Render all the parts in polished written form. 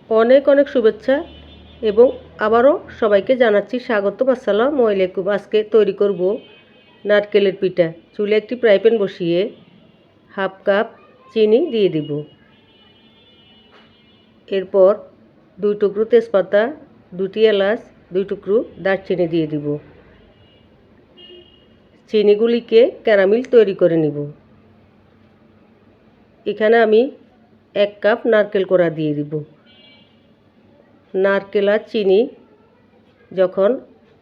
অনেক অনেক শুভেচ্ছা এবং আবারও সবাইকে জানাচ্ছি স্বাগতম। আসসালামু আলাইকুম। আজকে তৈরি করব নারকেলের পিঠা। চুলে একটি ফ্রাই প্যান বসিয়ে হাফ কাপ চিনি দিয়ে দিব। এরপর 2 টুকরো তেজপাতা, 2টি এলাচ, 2 টুকরো দারচিনি দিয়ে দিব। চিনিগুলিকে ক্যারামেল তৈরি করে নিব। এখানে আমি 1 কাপ নারকেল কোড়া দিয়ে দিব। নারকেল আর চিনি যখন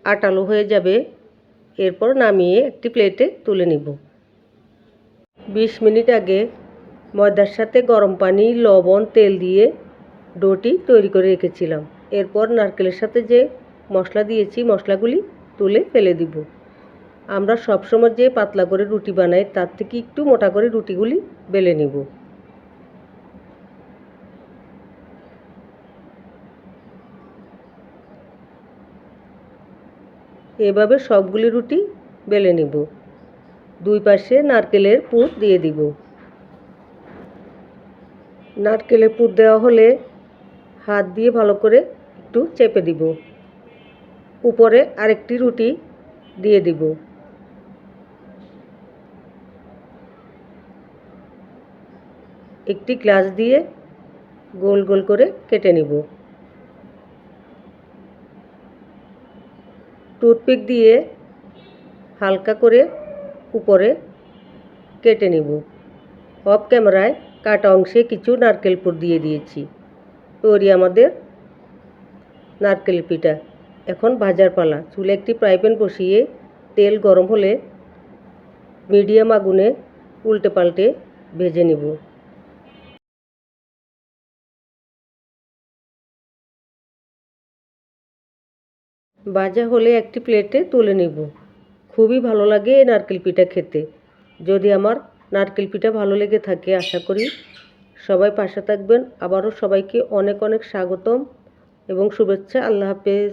আটালো হয়ে যাবে এরপর নামিয়ে একটি প্লেটে তুলে নিব। 20 মিনিট আগে ময়দার সাথে গরম পানি, লবণ, তেল দিয়ে ডোটি তৈরি করে রেখেছিলাম। এরপর নারকেলের সাথে যে মশলা দিয়েছি মশলাগুলি তুলে ফেলে দিব। আমরা সবসময় যে পাতলা করে রুটি বানাই তার থেকে একটু মোটা করে রুটিগুলি বেলে নিব। এভাবে সবগুলি রুটি বেলে নিব। 2 পাশে নারকেলের পুর দিয়ে দিব। নারকেলের পুর দেওয়া হলে হাত দিয়ে ভালো করে একটু চেপে দিব। উপরে আরেকটি রুটি দিয়ে দিব। একটি গ্লাস দিয়ে গোল গোল করে কেটে নিব। টুথপিক দিয়ে হালকা করে উপরে কেটে নিব। অফ ক্যামেরায় কাটা অংশে কিছু নারকেল পুর দিয়ে দিয়েছি। তৈরি আমাদের নারকেল পিঠা। এখন ভাজার পালা। চুলে একটি ফ্রাই প্যান বসিয়ে তেল গরম হলে মিডিয়াম আগুনে উল্টে পাল্টে ভেজে নিব। ভাজা হলে একটি প্লেটে তুলে নিব। খুবই ভালো লাগে এই নারকেল পিঠা খেতে। যদি আমার নারকেল পিঠা ভালো লেগে থাকে আশা করি সবাই পাশে থাকবেন। আবারও সবাইকে অনেক অনেক স্বাগতম এবং শুভেচ্ছা। আল্লাহ হাফেজ।